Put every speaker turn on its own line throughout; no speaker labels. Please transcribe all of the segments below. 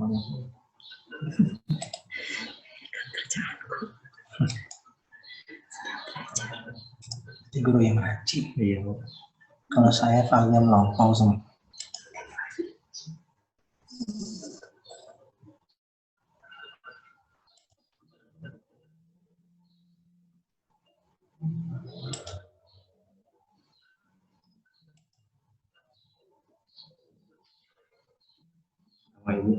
kamu.
Kerjaanku.
Jadi guru yang rajin.
Iya.
Kalau saya Valian lompong semua.
Sama Ibu.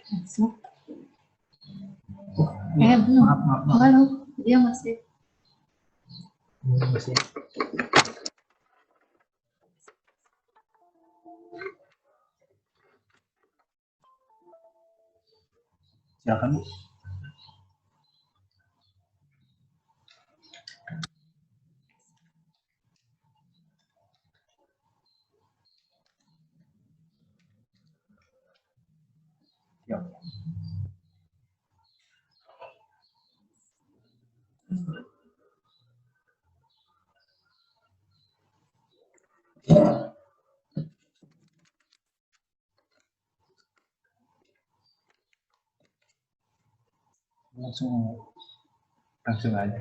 Masuk. Belum.
Maaf.
Belum. Dia masih.
Masih. Silakan Bu. Ya. Langsung aja.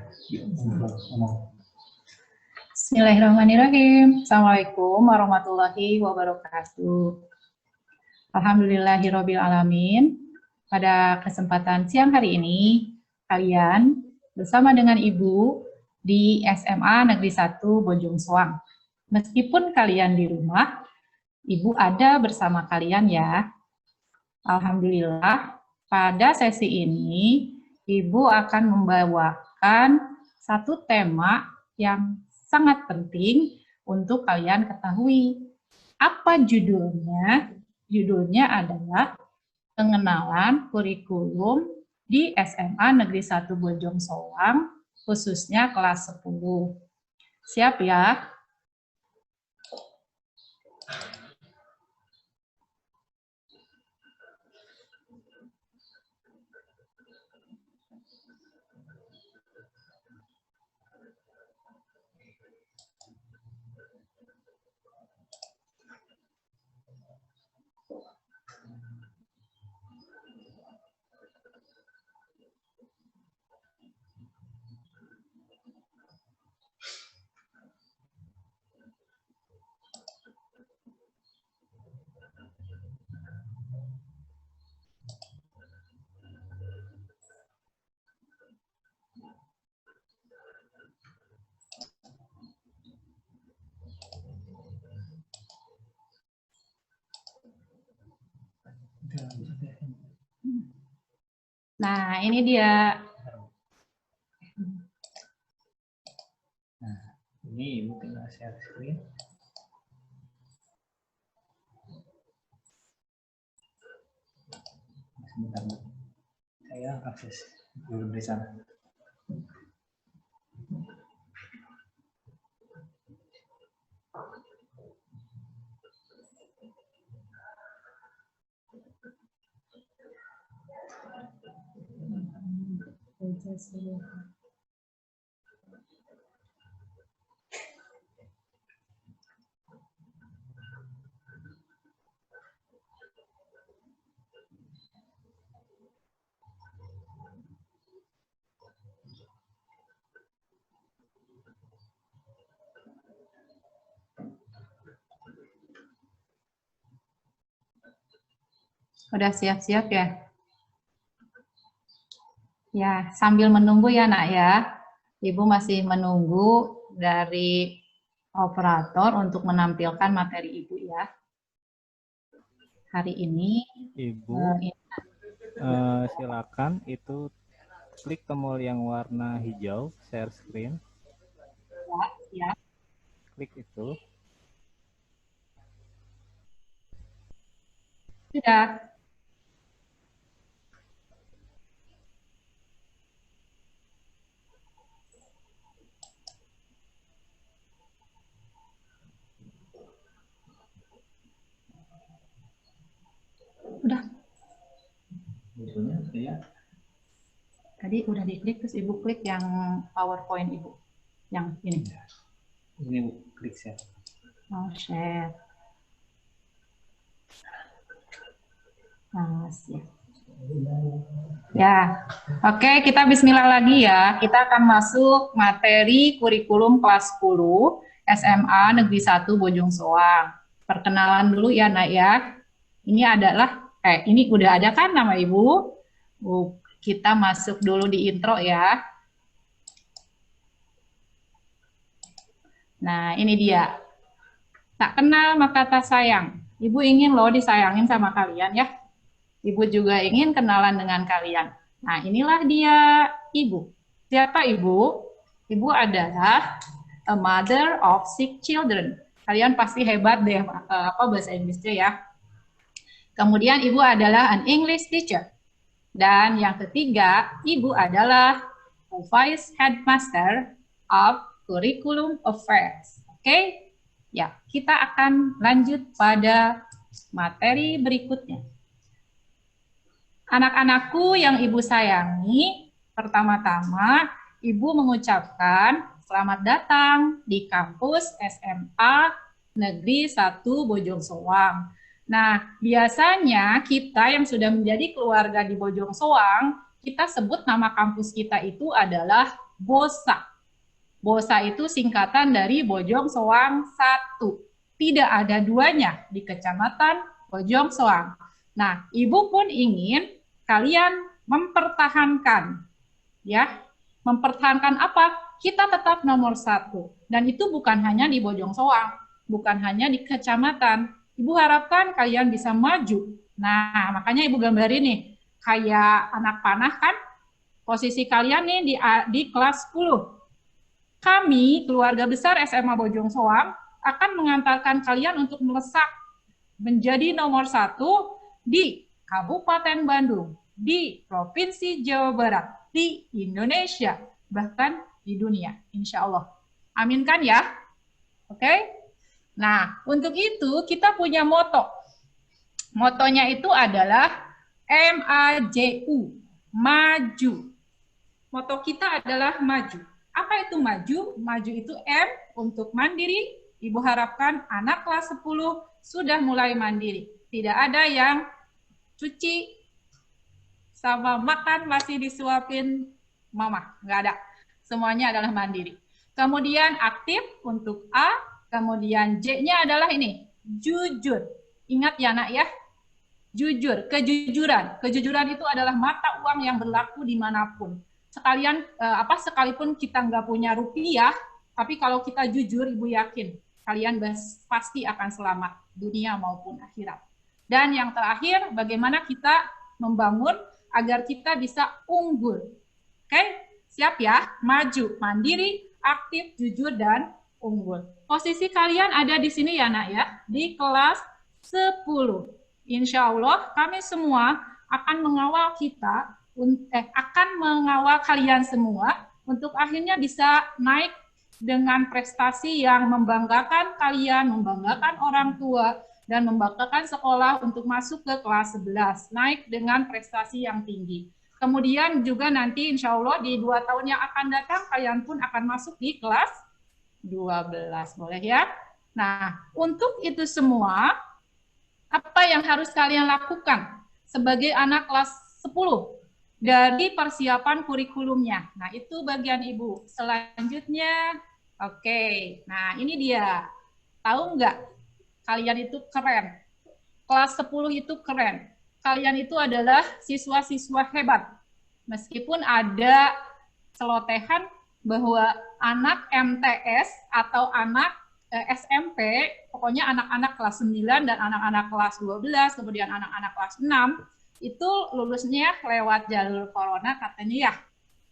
Bismillahirrahmanirrahim. Assalamualaikum warahmatullahi wabarakatuh. Alhamdulillahirabbil alamin. Pada kesempatan siang hari ini, kalian bersama dengan Ibu di SMA Negeri 1 Bojong Soang. Meskipun kalian di rumah, Ibu ada bersama kalian ya. Alhamdulillah, pada sesi ini Ibu akan membawakan satu tema yang sangat penting untuk kalian ketahui. Apa judulnya? Judulnya adalah pengenalan kurikulum di SMA Negeri 1 Bojong Soang, khususnya kelas 10. Siap ya? Nah, ini dia.
Nah, ini Ibu tinggal share screen. Sebentar Bu. Saya akses dulu di sana.
Udah siap-siap ya? Ya, sambil menunggu ya nak ya. Ibu masih menunggu dari operator untuk menampilkan materi Ibu ya. Hari ini
Ibu, silakan itu klik tombol yang warna hijau, share screen.
ya.
Klik itu.
Sudah. Udah. Tadi udah diklik, terus Ibu klik yang PowerPoint Ibu. Yang ini.
Ini Bu, klik share.
Oh, share. Nah, siap. Ya, oke, kita bismillah lagi ya. Kita akan masuk materi kurikulum kelas 10 SMA Negeri 1 Bojong Soang. Perkenalan dulu ya, Nak ya. Ini adalah, ini udah ada kan nama Ibu? Kita masuk dulu di intro ya. Nah, ini dia. Tak kenal maka tak sayang. Ibu ingin loh disayangin sama kalian ya. Ibu juga ingin kenalan dengan kalian. Nah, inilah dia Ibu. Siapa Ibu? Ibu adalah a mother of 6 children. Kalian pasti hebat deh bahasa Inggrisnya ya. Kemudian Ibu adalah an English teacher. Dan yang ketiga, Ibu adalah a vice headmaster of curriculum affairs. Oke? Ya, kita akan lanjut pada materi berikutnya. Anak-anakku yang Ibu sayangi, pertama-tama Ibu mengucapkan selamat datang di kampus SMA Negeri 1 Bojong Soang. Nah, biasanya kita yang sudah menjadi keluarga di Bojong Soang, kita sebut nama kampus kita itu adalah BOSA. BOSA itu singkatan dari Bojong Soang 1. Tidak ada duanya di Kecamatan Bojong Soang. Nah, Ibu pun ingin kalian mempertahankan, ya, mempertahankan apa? Kita tetap nomor 1. Dan itu bukan hanya di Bojong Soang, bukan hanya di kecamatan. Ibu harapkan kalian bisa maju. Nah, makanya Ibu gambar ini, kayak anak panah kan? Posisi kalian nih di kelas 10. Kami, keluarga besar SMA Bojong Soang, akan mengantarkan kalian untuk melesat menjadi nomor 1 di Kabupaten Bandung, di Provinsi Jawa Barat, di Indonesia, bahkan di dunia, insya Allah. Amin kan ya? Oke? Nah, untuk itu kita punya moto. Motonya itu adalah MAJU, maju. Moto kita adalah maju. Apa itu maju? Maju itu M untuk mandiri. Ibu harapkan anak kelas 10 sudah mulai mandiri. Tidak ada yang cuci sama makan masih disuapin mama. Nggak ada. Semuanya adalah mandiri. Kemudian aktif untuk A. Kemudian J-nya adalah ini. Jujur. Ingat ya nak ya. Jujur. Kejujuran. Kejujuran itu adalah mata uang yang berlaku dimanapun. Sekalipun kita nggak punya rupiah, tapi kalau kita jujur, Ibu yakin kalian pasti akan selamat dunia maupun akhirat. Dan yang terakhir, bagaimana kita membangun agar kita bisa unggul. Oke, siap ya? Maju, mandiri, aktif, jujur, dan unggul. Posisi kalian ada di sini ya nak ya, di kelas 10. Insya Allah kami semua akan mengawal kalian semua untuk akhirnya bisa naik dengan prestasi yang membanggakan kalian, membanggakan orang tua, dan membanggakan sekolah untuk masuk ke kelas 11, naik dengan prestasi yang tinggi. Kemudian juga nanti insya Allah di 2 tahun yang akan datang, kalian pun akan masuk di kelas 12, boleh ya? Nah, untuk itu semua, apa yang harus kalian lakukan sebagai anak kelas 10? Dari persiapan kurikulumnya. Nah, itu bagian Ibu. Selanjutnya, oke. Nah, ini dia. Tahu nggak? Kalian itu keren. Kelas 10 itu keren. Kalian itu adalah siswa-siswa hebat. Meskipun ada celotehan bahwa anak MTS atau anak SMP, pokoknya anak-anak kelas 9 dan anak-anak kelas 12, kemudian anak-anak kelas 6, itu lulusnya lewat jalur corona katanya ya.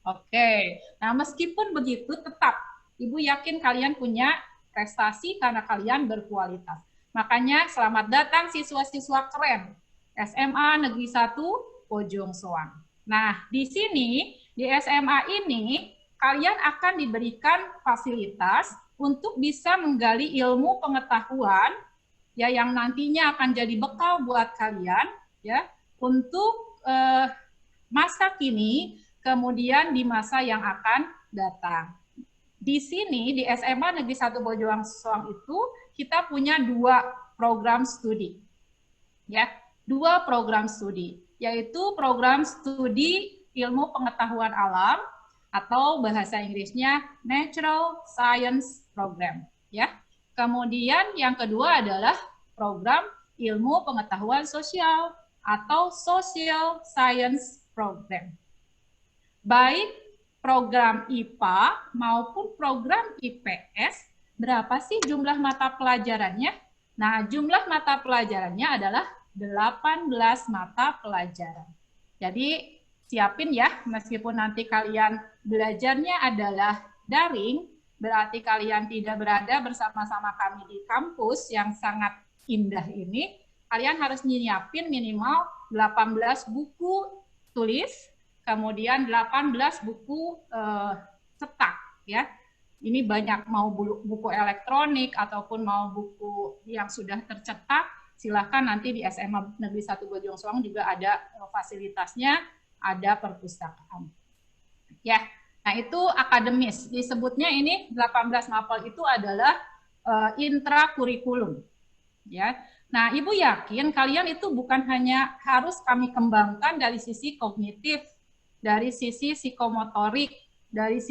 Oke, nah meskipun begitu tetap Ibu yakin kalian punya prestasi karena kalian berkualitas. Makanya selamat datang siswa-siswa keren SMA Negeri 1 Bojong Soang. Nah, di sini di SMA ini kalian akan diberikan fasilitas untuk bisa menggali ilmu pengetahuan ya yang nantinya akan jadi bekal buat kalian ya untuk masa kini, kemudian di masa yang akan datang. Di sini, di SMA Negeri 1 Bojong Soang itu, kita punya 2 program studi. Ya, 2 program studi, yaitu program studi ilmu pengetahuan alam atau bahasa Inggrisnya Natural Science Program, ya. Kemudian yang kedua adalah program ilmu pengetahuan sosial atau Social Science Program. Baik program IPA maupun program IPS, berapa sih jumlah mata pelajarannya? Nah, jumlah mata pelajarannya adalah 18 mata pelajaran. Jadi, siapin ya, meskipun nanti kalian belajarnya adalah daring, berarti kalian tidak berada bersama-sama kami di kampus yang sangat indah ini, kalian harus nyiapin minimal 18 buku tulis, kemudian 18 buku cetak, ya. Ini banyak, mau buku elektronik ataupun mau buku yang sudah tercetak, silakan nanti di SMA Negeri 1 Bojong Soang juga ada fasilitasnya, ada perpustakaan. Ya, nah itu akademis. Disebutnya ini 18 mapel itu adalah intrakurikulum. Ya. Nah, Ibu yakin kalian itu bukan hanya harus kami kembangkan dari sisi kognitif, dari sisi psikomotorik, dari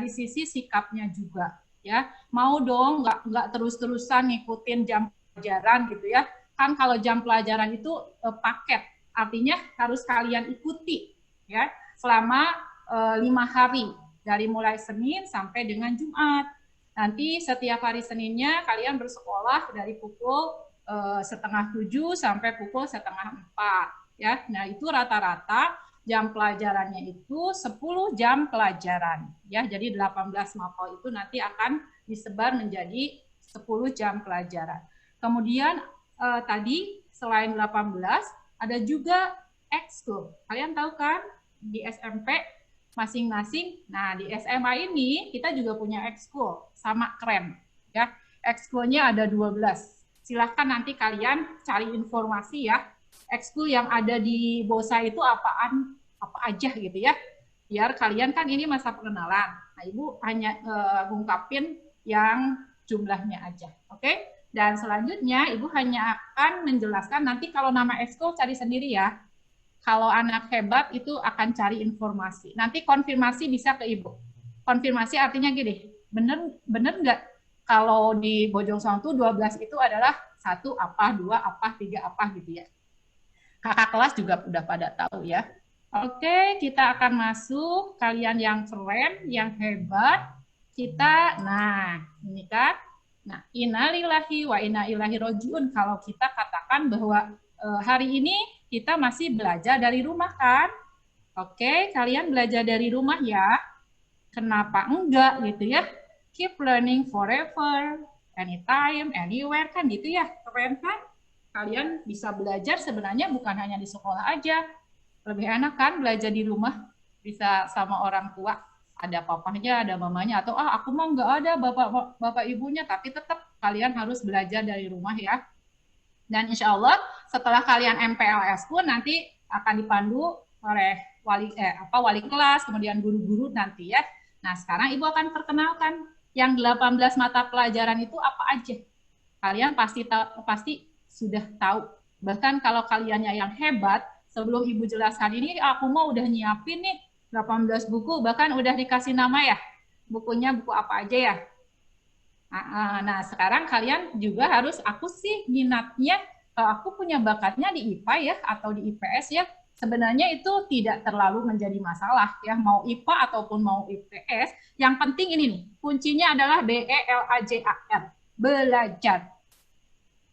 sisi sikapnya juga, ya. Mau dong nggak terus-terusan ngikutin jam pelajaran gitu ya. Kan kalau jam pelajaran itu paket, artinya harus kalian ikuti ya selama 5 hari dari mulai Senin sampai dengan Jumat. Nanti setiap hari Seninnya kalian bersekolah dari pukul 6:30 sampai pukul 3:30 ya. Nah, itu rata-rata jam pelajarannya itu 10 jam pelajaran ya. Jadi 18 mapel itu nanti akan disebar menjadi 10 jam pelajaran. Kemudian tadi selain 18 ada juga ekskul. Kalian tahu kan di SMP masing-masing. Nah, di SMA ini kita juga punya ekskul, sama keren ya. Ekskulnya ada 12. Silahkan nanti kalian cari informasi ya. Ekskul yang ada di BOSA itu apa aja gitu ya. Biar kalian kan ini masa pengenalan. Nah, Ibu hanya ngungkapin yang jumlahnya aja. Oke? Dan selanjutnya Ibu hanya akan menjelaskan, nanti kalau nama ekskul cari sendiri ya. Kalau anak hebat itu akan cari informasi. Nanti konfirmasi bisa ke Ibu. Konfirmasi artinya gini, bener nggak kalau di Bojong Soang itu 12 itu adalah 1 apa, 2 apa, 3 apa gitu ya. Kakak kelas juga udah pada tahu ya. Oke, kita akan masuk. Kalian yang keren, yang hebat, kita, nah ini kan, nah innalillahi wa inna ilaihi rajiun. Kalau kita katakan bahwa hari ini kita masih belajar dari rumah kan? Oke, kalian belajar dari rumah ya. Kenapa enggak gitu ya? Keep learning forever, anytime, anywhere kan gitu ya. Keren kan? Kalian bisa belajar sebenarnya bukan hanya di sekolah aja. Lebih enak kan belajar di rumah, bisa sama orang tua, ada papahnya, ada mamanya, atau aku mah nggak ada bapak ibunya, tapi tetap kalian harus belajar dari rumah ya. Dan insya Allah setelah kalian MPLS pun nanti akan dipandu oleh wali kelas, kemudian guru-guru nanti ya. Nah, sekarang Ibu akan perkenalkan yang 18 mata pelajaran itu apa aja. Kalian pasti sudah tahu. Bahkan kalau kaliannya yang hebat, sebelum Ibu jelaskan ini, aku mau udah nyiapin nih 18 buku, bahkan udah dikasih nama ya. Bukunya buku apa aja ya. Nah, sekarang kalian juga harus, aku sih minatnya, aku punya bakatnya di IPA ya, atau di IPS ya. Sebenarnya itu tidak terlalu menjadi masalah ya, mau IPA ataupun mau IPS. Yang penting ini nih, kuncinya adalah BELAJAR, belajar.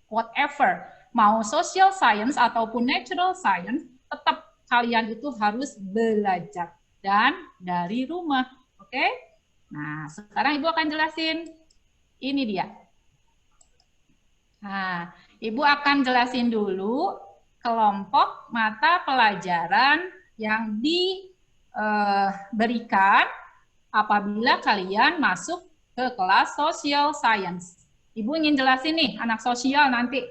Whatever, mau social science ataupun natural science, tetap kalian itu harus belajar dan dari rumah. Oke? Nah, sekarang Ibu akan jelasin. Ini dia. Nah, Ibu akan jelasin dulu kelompok mata pelajaran yang diberikan apabila kalian masuk ke kelas social science. Ibu ingin jelasin nih, anak sosial nanti,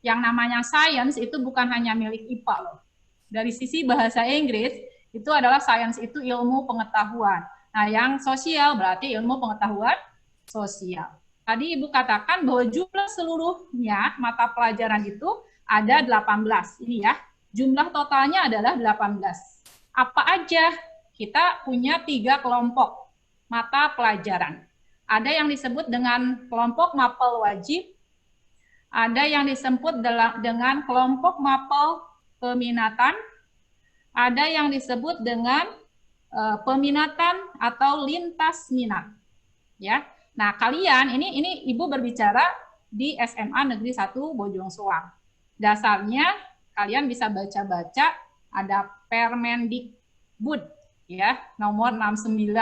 yang namanya science itu bukan hanya milik IPA loh. Dari sisi bahasa Inggris, itu adalah science itu ilmu pengetahuan. Nah, yang sosial berarti ilmu pengetahuan sosial. Tadi Ibu katakan bahwa jumlah seluruhnya mata pelajaran itu ada 18. Ini ya, jumlah totalnya adalah 18. Apa aja? Kita punya 3 kelompok mata pelajaran. Ada yang disebut dengan kelompok mapel wajib, ada yang disebut dengan kelompok mapel peminatan, ada yang disebut dengan peminatan atau lintas minat. Ya. Nah, kalian ini Ibu berbicara di SMA Negeri 1 Bojong Soang. Dasarnya kalian bisa baca-baca ada Permendikbud ya, nomor 69.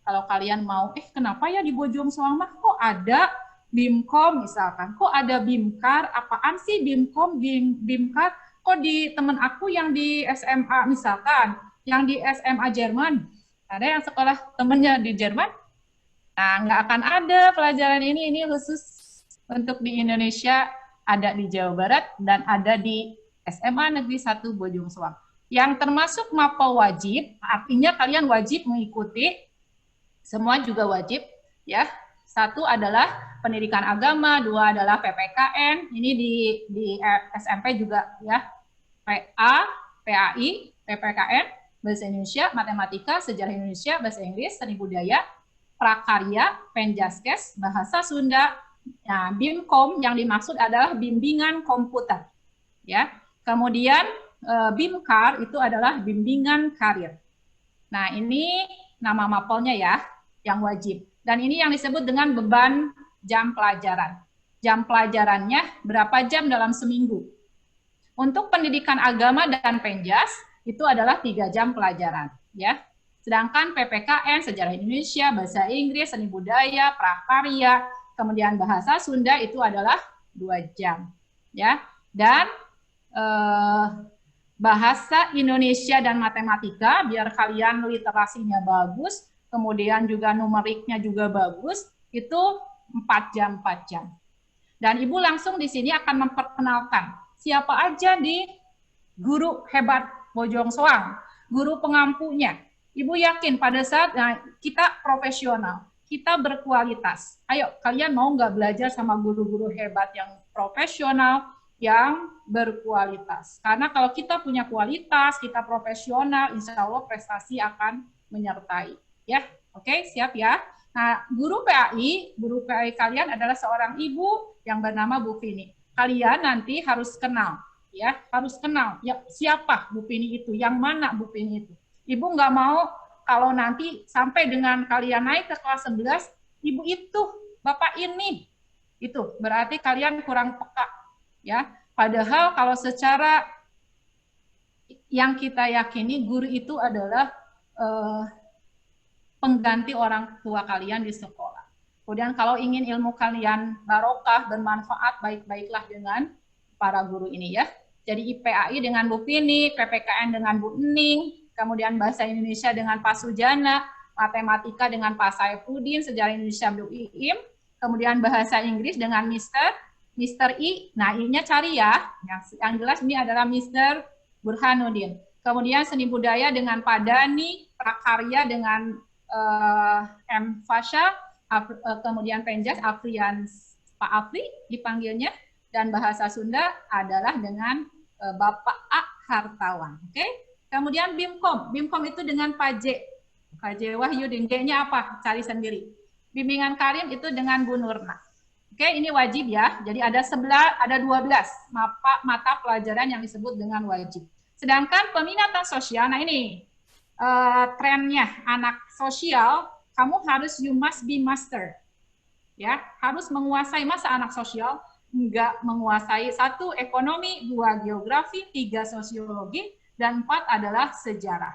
Kalau kalian mau, kenapa ya di Bojong Soang mah kok ada BIMKOM misalkan, kok ada BIMKAR, apaan sih BIMKOM, BIMKAR, kok di temen aku yang di SMA misalkan, yang di SMA Jerman, ada yang sekolah temennya di Jerman, nah nggak akan ada pelajaran ini khusus untuk di Indonesia, ada di Jawa Barat dan ada di SMA Negeri 1 Bojong Soang. Yang termasuk mapel wajib, artinya kalian wajib mengikuti, semua juga wajib, ya. 1 adalah pendidikan agama, 2 adalah PPKN, ini di SMP juga ya, PA, PAI, PPKN, Bahasa Indonesia, Matematika, Sejarah Indonesia, Bahasa Inggris, Seni Budaya, Prakarya, Penjaskes, Bahasa Sunda. Nah, BIMKOM yang dimaksud adalah bimbingan komputer. Ya. Kemudian BIMKAR itu adalah bimbingan karir. Nah, ini nama mapelnya ya, yang wajib. Dan ini yang disebut dengan beban jam pelajaran. Jam pelajarannya berapa jam dalam seminggu. Untuk pendidikan agama dan penjas itu adalah 3 jam pelajaran, ya. Sedangkan PPKN, Sejarah Indonesia, Bahasa Inggris, Seni Budaya, Prakarya, kemudian Bahasa Sunda itu adalah 2 jam, ya. Dan Bahasa Indonesia dan Matematika biar kalian literasinya bagus, kemudian juga numeriknya juga bagus, itu 4 jam. Dan Ibu langsung di sini akan memperkenalkan siapa aja di guru hebat Bojong Soang, guru pengampunya. Ibu yakin pada saat kita profesional, kita berkualitas. Ayo, kalian mau nggak belajar sama guru-guru hebat yang profesional, yang berkualitas? Karena kalau kita punya kualitas, kita profesional, insya Allah prestasi akan menyertai. Ya, oke, siap ya. Nah, guru PAI kalian adalah seorang ibu yang bernama Bu Fini. Kalian nanti harus kenal, ya, harus kenal. Ya, siapa Bu Fini itu? Yang mana Bu Fini itu? Ibu nggak mau kalau nanti sampai dengan kalian naik ke kelas 11, ibu itu, bapak ini, itu berarti kalian kurang peka, ya. Padahal kalau secara yang kita yakini guru itu adalah pengganti orang tua kalian di sekolah. Kemudian kalau ingin ilmu kalian barokah, bermanfaat, baik-baiklah dengan para guru ini ya. Jadi IPAI dengan Bu Fini, PPKN dengan Bu Ening, kemudian Bahasa Indonesia dengan Pak Sujana, Matematika dengan Pak Saifuddin, Sejarah Indonesia Bu Iim, kemudian Bahasa Inggris dengan Mr. I. Nah, I-nya cari ya. Yang jelas ini adalah Mr. Burhanuddin. Kemudian Seni Budaya dengan Pak Dani, Prakarya dengan M. Fasha, kemudian Penjas, Afrian, Pak Afri dipanggilnya, dan Bahasa Sunda adalah dengan Bapak A. Hartawan. Oke? Kemudian BIMKOM. BIMKOM itu dengan Pak J. Pak J. Wahyudin. G-nya apa? Cari sendiri. Bimbingan karir itu dengan Bu Nurna. Oke, ini wajib ya. Jadi ada 12 mata pelajaran yang disebut dengan wajib. Sedangkan peminatan sosial, nah ini trennya anak sosial, kamu harus you must be master. Ya, harus menguasai. Masa anak sosial enggak menguasai 1 ekonomi, 2 geografi, 3 sosiologi, dan 4 adalah sejarah.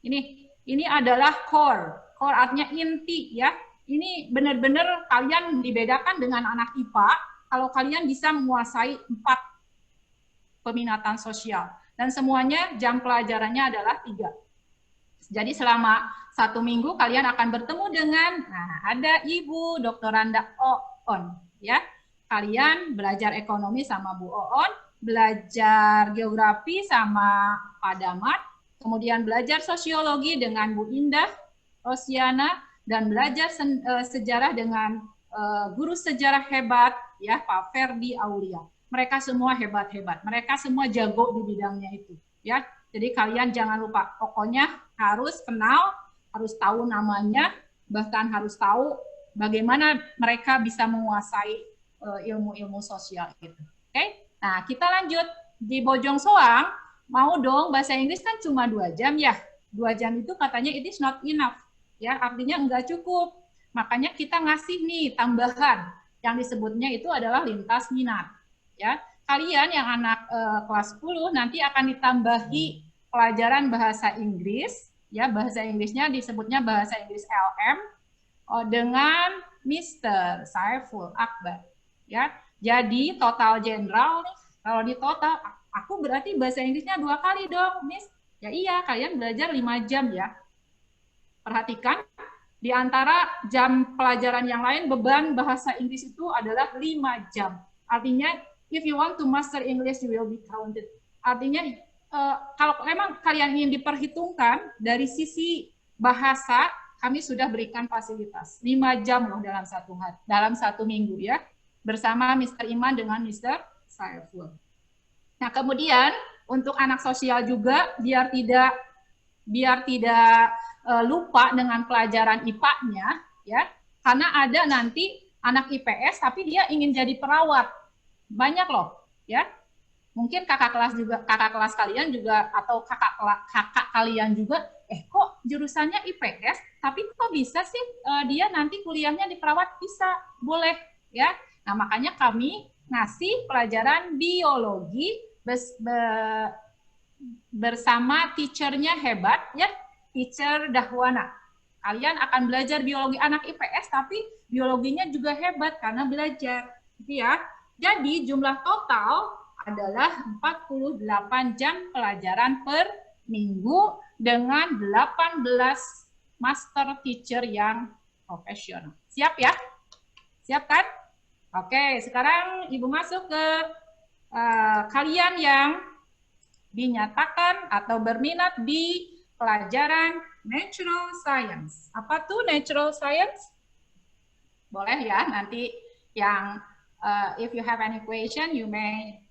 Ini adalah core. Core artinya inti ya. Ini benar-benar kalian dibedakan dengan anak IPA kalau kalian bisa menguasai 4 peminatan sosial. Dan semuanya jam pelajarannya adalah 3. Jadi selama 1 minggu kalian akan bertemu dengan, ada Ibu Dr. Randa Oon, ya. Kalian belajar ekonomi sama Bu Oon, belajar geografi sama Pak Damar, kemudian belajar sosiologi dengan Bu Indah Rosiana, dan belajar sejarah dengan guru sejarah hebat, ya, Pak Ferdi Aulia. mereka semua hebat-hebat, mereka semua jago di bidangnya itu, ya. Jadi kalian jangan lupa, pokoknya harus kenal, harus tahu namanya, bahkan harus tahu bagaimana mereka bisa menguasai ilmu-ilmu sosial itu. Oke? Nah, kita lanjut di Bojong Soang, mau dong bahasa Inggris kan cuma 2 jam ya. 2 jam itu katanya it is not enough, ya, artinya enggak cukup. Makanya kita ngasih nih tambahan yang disebutnya itu adalah lintas minat, ya. Kalian yang anak kelas 10 nanti akan ditambahi pelajaran bahasa Inggris, ya, bahasa Inggrisnya disebutnya bahasa Inggris LM dengan Mr. Saiful Akbar, ya. Jadi total general nih, kalau di total aku berarti bahasa Inggrisnya 2 kali dong, Miss. Ya iya, kalian belajar 5 jam ya. Perhatikan, di antara jam pelajaran yang lain, beban bahasa Inggris itu adalah 5 jam. Artinya, if you want to master English, you will be counted. Artinya, kalau memang kalian ingin diperhitungkan dari sisi bahasa, kami sudah berikan fasilitas 5 jam loh dalam 1 hari, dalam 1 minggu ya, bersama Mr. Iman dengan Mr. Saiful. Nah, kemudian untuk anak sosial juga biar tidak lupa dengan pelajaran IPA-nya, ya, karena ada nanti anak IPS tapi dia ingin jadi perawat, banyak loh, ya. Mungkin kakak kelas kalian juga atau kakak kalian juga, kok jurusannya IPS, tapi kok bisa sih dia nanti kuliahnya di perawat? Bisa, boleh, ya. Nah, makanya kami ngasih pelajaran biologi bersama teachernya hebat, ya, teacher Dahwana. Kalian akan belajar biologi, anak IPS tapi biologinya juga hebat karena belajar, gitu ya. Jadi jumlah total adalah 48 jam pelajaran per minggu dengan 18 master teacher yang profesional. Siap ya? Siap kan? Oke, sekarang Ibu masuk ke kalian yang dinyatakan atau berminat di pelajaran Natural Science. Apa tuh Natural Science? Boleh ya, nanti yang if you have any question, you may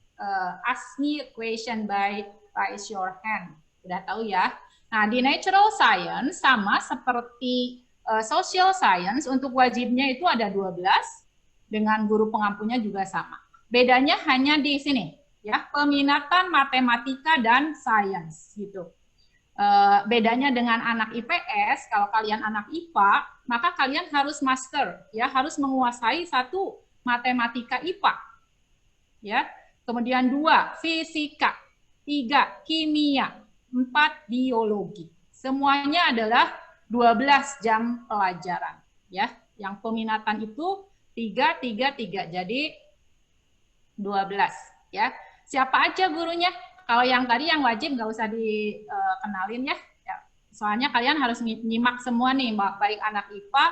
ask me a question by raise your hand. Udah tahu ya? Nah, di Natural Science sama seperti Social Science, untuk wajibnya itu ada 12, dengan guru pengampunya juga sama. Bedanya hanya di sini, ya, peminatan matematika dan sains gitu. Bedanya dengan anak IPS, kalau kalian anak IPA, maka kalian harus master, ya, harus menguasai 1 matematika IPA, ya. Kemudian 2 fisika, 3 kimia, 4 biologi. Semuanya adalah 12 jam pelajaran, ya. Yang peminatan itu 3, jadi 12, ya. Siapa aja gurunya? Kalau yang tadi yang wajib nggak usah dikenalin ya. Soalnya kalian harus nyimak semua nih, baik anak IPA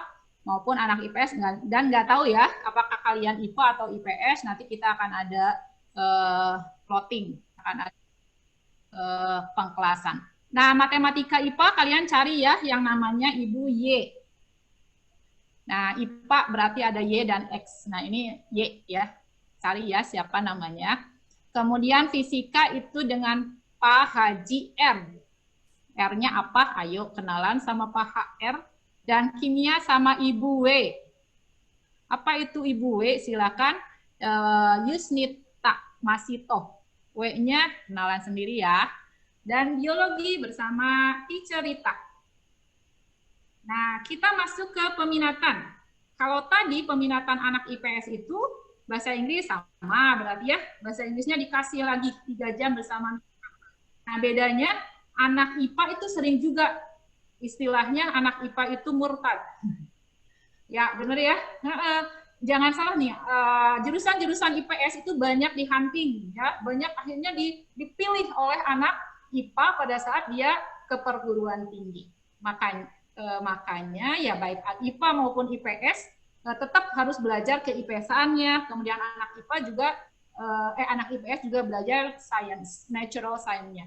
maupun anak IPS, dan nggak tahu ya apakah kalian IPA atau IPS. Nanti kita akan ada plotting, akan ada pengkelasan. Nah, matematika IPA kalian cari ya yang namanya Ibu Y. Nah, IPA berarti ada Y dan X. Nah, ini Y ya. Cari ya siapa namanya. Kemudian fisika itu dengan Pak Haji R. R-nya apa? Ayo kenalan sama Pak HR. Dan kimia sama Ibu W. Apa itu Ibu W? Silakan. Yusnita Masito. W-nya kenalan sendiri ya. Dan biologi bersama Teacher Rita. Nah, kita masuk ke peminatan. Kalau tadi peminatan anak IPS itu bahasa Inggris sama berarti ya, bahasa Inggrisnya dikasih lagi 3 jam bersama. Nah, bedanya anak IPA itu sering juga istilahnya anak IPA itu murtad. Ya, benar ya. Jangan salah nih, jurusan-jurusan IPS itu banyak dihunting, ya, banyak akhirnya dipilih oleh anak IPA pada saat dia ke perguruan tinggi. Makanya ya baik IPA maupun IPS tetap harus belajar ke IPS-annya, kemudian anak IPA juga, anak IPS juga belajar science, natural science-nya.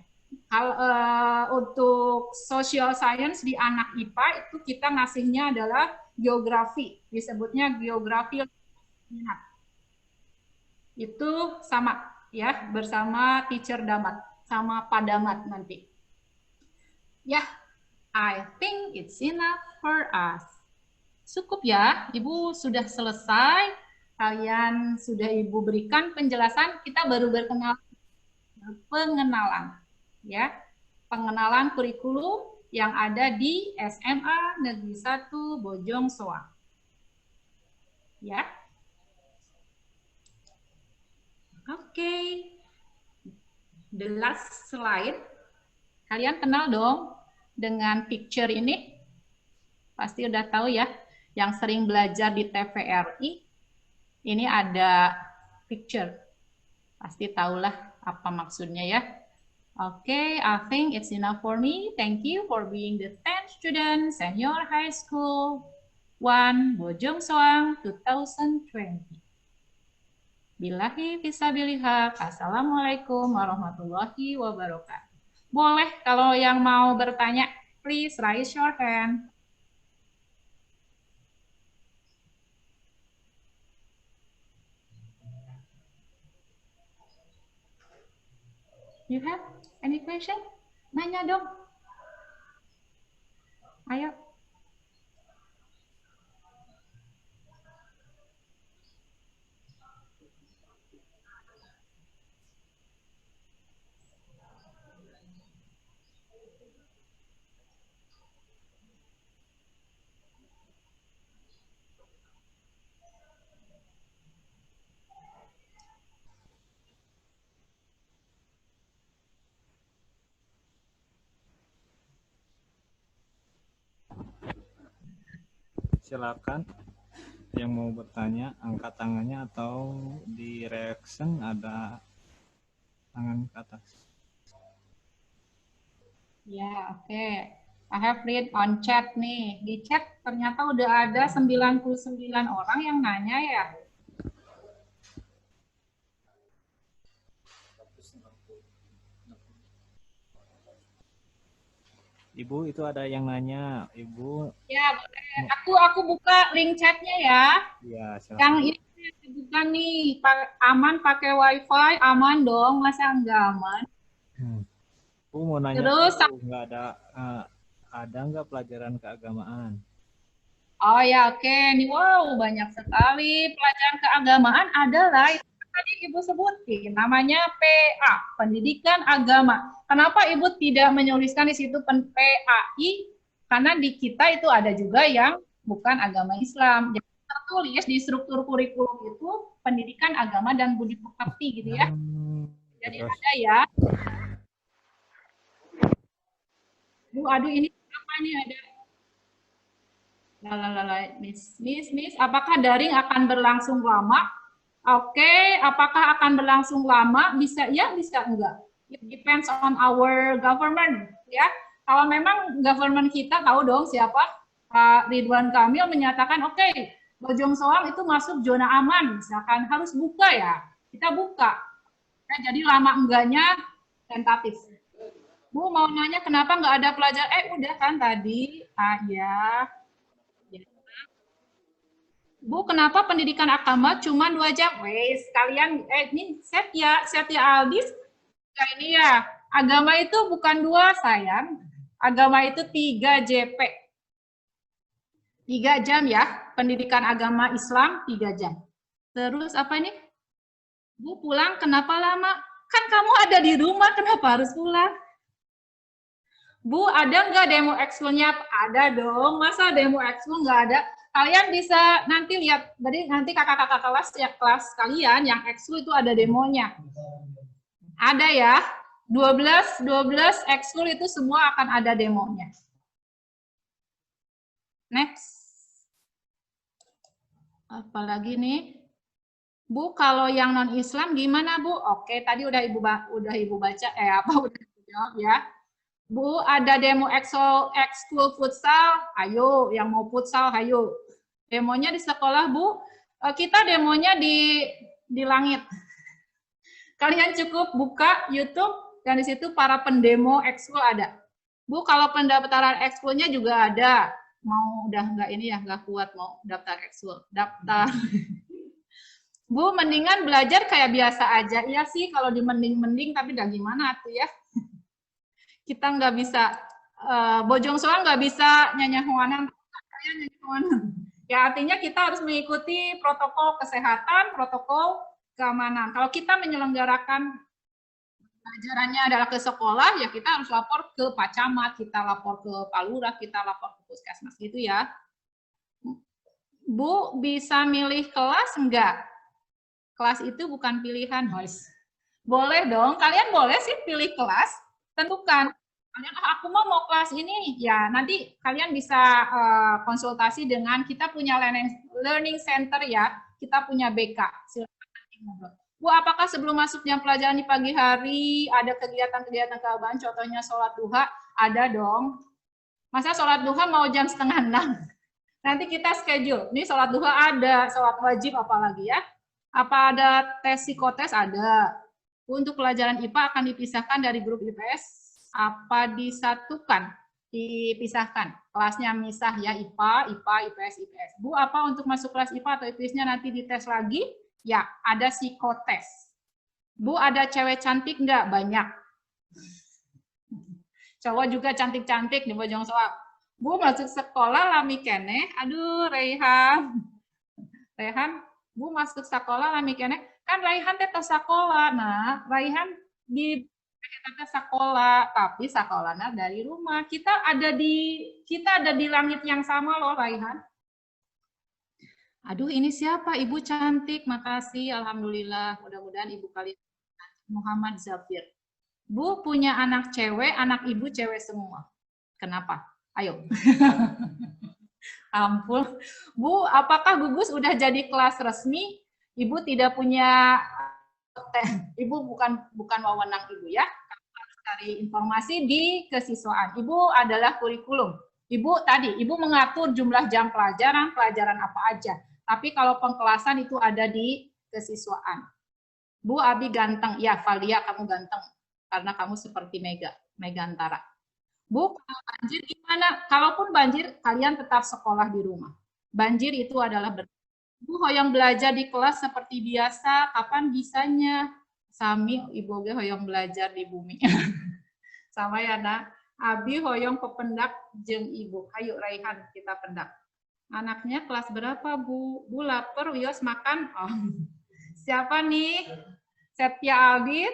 Untuk social science di anak IPA itu kita ngasihnya adalah geografi, disebutnya geografi minat. Itu sama ya, bersama teacher Damat, sama Pak Damat nanti. Ya, I think it's enough for us. Cukup ya, Ibu sudah selesai. Kalian sudah Ibu berikan penjelasan, kita baru pengenalan ya. Pengenalan kurikulum yang ada di SMA Negeri 1 Bojong Soang. Ya. Oke. The last slide. Kalian kenal dong dengan picture ini? Pasti udah tahu ya, yang sering belajar di TVRI. Ini ada picture. Pasti tahulah apa maksudnya ya. Oke, I think it's enough for me. Thank you for being the 10th student senior high school 1 Bojong Soang 2020. Billahi fisabilillah. Assalamualaikum warahmatullahi wabarakatuh. Boleh kalau yang mau bertanya, please raise your hand. You have any question? Nanya dong. Ayo.
Silakan yang mau bertanya, angkat tangannya atau di reaction ada tangan ke atas.
Ya, oke. I have read on chat nih. Di chat ternyata udah ada 99 orang yang nanya ya.
Ibu, itu ada yang nanya. Ibu.
Ya, boleh. Aku buka link chatnya ya.
Ya, silakan.
Yang ini buka nih, aman pakai wifi, aman dong, masa enggak aman?
Bu mau nanya,
terus
nggak ada nggak pelajaran keagamaan?
Oh ya, oke. Nih, wow, banyak sekali pelajaran keagamaan adalah itu tadi Ibu sebutin, namanya PA, Pendidikan Agama. Kenapa Ibu tidak menuliskan di situ PAI? Karena di kita itu ada juga yang bukan agama Islam. Jadi tertulis di struktur kurikulum itu pendidikan agama dan budi pekerti gitu ya. Jadi terus ada ya. Bu, aduh ini apa nih ada? Miss, apakah daring akan berlangsung lama? Oke, apakah akan berlangsung lama? Bisa ya, bisa enggak. It depends on our government, ya. Kalau memang government kita tahu dong siapa, Pak Ridwan Kamil menyatakan, oke, Bojong Soang itu masuk zona aman, misalkan harus buka ya, kita buka. Ya, jadi lama enggaknya tentatif. Bu mau nanya kenapa nggak ada pelajaran? Udah kan tadi, ya. Bu, kenapa pendidikan agama cuma 2 jam? Wes, kalian, ini Setia Aldis, ini ya, agama itu bukan 2, sayang. Agama itu 3 JP. 3 jam ya, pendidikan agama Islam 3 jam. Terus apa ini? Bu, pulang kenapa lama? Kan kamu ada di rumah, kenapa harus pulang? Bu, ada nggak demo ekskulnya? Ada dong, masa demo ekskul nggak ada? Kalian bisa nanti lihat, jadi nanti kakak-kakak kelas ya, kelas kalian yang ekskul itu ada demonya. Ada ya, 12 ekskul itu semua akan ada demonya. Next. Apalagi nih? Bu, kalau yang non-Islam gimana, Bu? Oke, tadi udah Ibu baca, udah jawab ya. Bu, ada demo ekskul futsal, ayo, yang mau futsal, ayo. Demonya di sekolah, Bu. Kita demonya di langit. Kalian cukup buka YouTube, dan di situ para pendemo ekskul ada. Bu, kalau pendaftaran ekskulnya juga ada. Mau udah nggak ini ya, nggak kuat mau daftar ekskul. Daftar. Bu, mendingan belajar kayak biasa aja. Iya sih, kalau di mending-mending, tapi udah gimana tuh ya. Kita nggak bisa, Bojong Soang nggak bisa nyanyi-nyanyi. Ya, artinya kita harus mengikuti protokol kesehatan, protokol keamanan. Kalau kita menyelenggarakan pelajarannya adalah ke sekolah, ya kita harus lapor ke Pak Camat, kita lapor ke Pak Lurah, kita lapor ke Puskesmas gitu ya. Bu, bisa milih kelas enggak? Kelas itu bukan pilihan, guys. Boleh dong, kalian boleh sih pilih kelas, tentukan. Kalian, aku mau kelas ini, ya nanti kalian bisa konsultasi dengan, kita punya learning center ya, kita punya BK. Silakan nanti ngobrol. Bu, apakah sebelum masuk jam pelajaran di pagi hari ada kegiatan-kegiatan keagamaan, contohnya sholat duha? Ada dong. Masa sholat duha mau jam 5:30? Nanti kita schedule. Ini sholat duha ada, sholat wajib apalagi ya. Apa ada tes psikotes? Ada. Untuk pelajaran IPA akan dipisahkan dari grup IPS, apa disatukan? Dipisahkan. Kelasnya misah ya, IPA, IPS, IPS. Bu, apa untuk masuk kelas IPA atau IPS-nya nanti dites lagi? Ya, ada psikotes. Bu, ada cewek cantik nggak? Banyak. Cowok juga cantik-cantik di Bojong Soang. Bu, masuk sekolah lami kene. Aduh, Rehan. Bu masuk sekolah lami kene. Kan Raihan teh sekolah. Nah, Raihan di kita sekolah, tapi sekolahnya dari rumah. Kita ada di langit yang sama loh, Raihan. Aduh, ini siapa? Ibu cantik, makasih, alhamdulillah. Mudah-mudahan ibu kalian Muhammad Zafir. Bu punya anak cewek, anak ibu cewek semua. Kenapa? Ayo. Ampun. Bu, apakah gugus udah jadi kelas resmi? Ibu tidak punya, ibu bukan wewenang ibu ya. Harus cari informasi di kesiswaan. Ibu adalah kurikulum. Ibu mengatur jumlah jam pelajaran apa aja. Tapi kalau pengkelasan itu ada di kesiswaan. Bu, Abi ganteng. Ya, Valia, kamu ganteng. Karena kamu seperti Megantara. Bu, kalau banjir gimana? Kalaupun banjir, kalian tetap sekolah di rumah. Banjir itu adalah Bu, hoyong belajar di kelas seperti biasa. Kapan bisanya? Sami, ibu hoyong belajar di bumi. Sama ya, nak. Abi hoyong pependak jeng ibu. Ayo, Raihan, kita pendak. Anaknya kelas berapa, Bu? Bu, lapar, Wios makan. Oh. Siapa nih? Setia Aldit?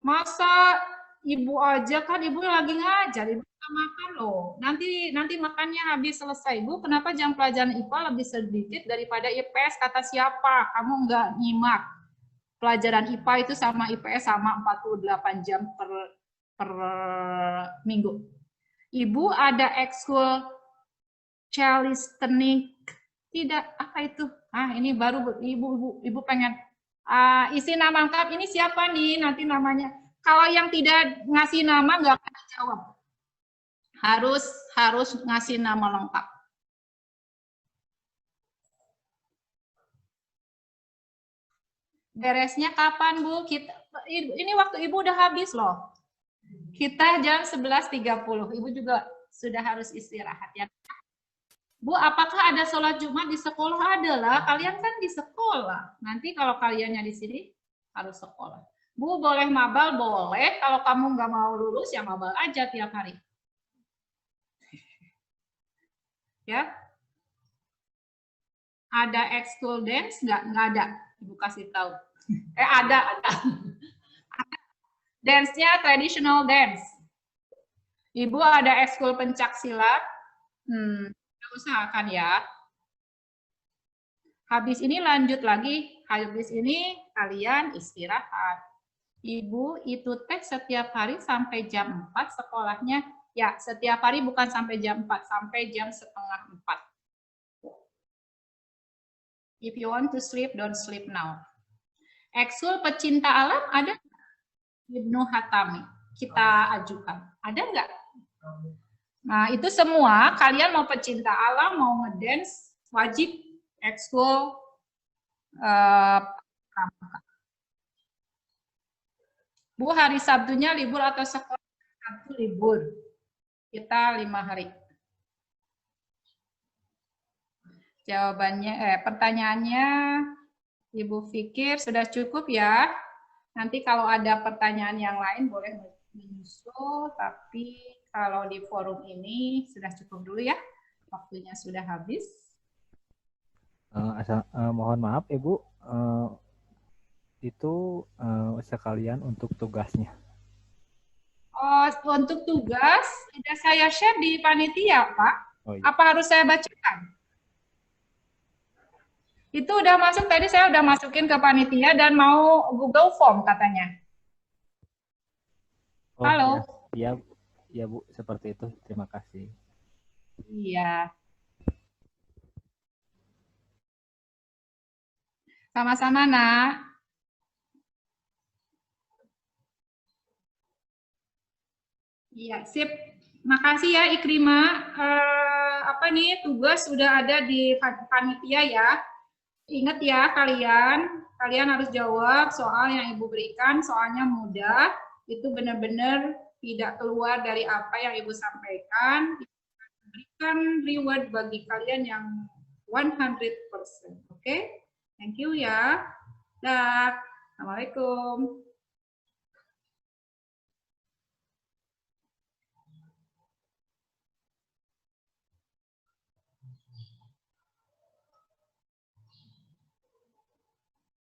Masa ibu aja, kan ibu lagi ngajar, ibu makan loh. Nanti makannya habis selesai. Bu, kenapa jam pelajaran IPA lebih sedikit daripada IPS? Kata siapa? Kamu nggak nyimak. Pelajaran IPA itu sama IPS sama 48 jam per minggu. Ibu ada ekskul calisthenics. Tidak, apa itu? Ini baru ibu pengen isi nama lengkap. Ini siapa nih nanti namanya? Kalau yang tidak ngasih nama nggak akan dijawab. Harus ngasih nama lengkap. Beresnya kapan, Bu? Ini waktu Ibu udah habis loh. Kita jam 11.30. Ibu juga sudah harus istirahat ya. Bu, apakah ada sholat Jumat di sekolah? Adalah, kalian kan di sekolah. Nanti kalau kaliannya di sini harus sekolah. Bu, boleh mabal? Boleh. Kalau kamu nggak mau lulus, ya mabal aja tiap hari. Ya. Ada ekskul dance? Nggak ada. Ibu kasih tahu. Ada. Dance-nya traditional dance. Ibu ada ekskul pencak silat. Usahakan ya. Habis ini lanjut lagi. Habis ini kalian istirahat. Ibu itu tes setiap hari sampai jam 4 sekolahnya. Ya, setiap hari bukan sampai jam 4, sampai jam 3:30. If you want to sleep, don't sleep now. Ekskul pecinta alam ada? Ibnu Hatami. Kita ajukan. Ada nggak? Nah, itu semua kalian mau pecinta alam, mau ngedance, wajib ekskul Bu, hari Sabtunya libur atau sekolah? Sabtu libur. Kita 5 hari. Jawabannya, pertanyaannya, Ibu pikir sudah cukup ya. Nanti kalau ada pertanyaan yang lain boleh menyusul, tapi kalau di forum ini sudah cukup dulu ya. Waktunya sudah habis.
Mohon maaf Ibu, itu sekalian untuk tugasnya.
Oh, untuk tugas, sudah saya share di panitia, Pak.
Oh iya.
Apa harus saya bacakan? Itu udah masuk, tadi saya udah masukin ke panitia dan mau Google Form katanya.
Oh,
Halo?
iya, iya Bu, seperti itu. Terima kasih.
Iya. Sama-sama, Nak. Iya, sip. Makasih ya Ikrima. Apa nih tugas sudah ada di panitia ya. Ingat ya kalian harus jawab soal yang Ibu berikan, soalnya mudah. Itu benar-benar tidak keluar dari apa yang Ibu sampaikan. Berikan reward bagi kalian yang 100%. Oke? Thank you ya. Dah. Assalamualaikum.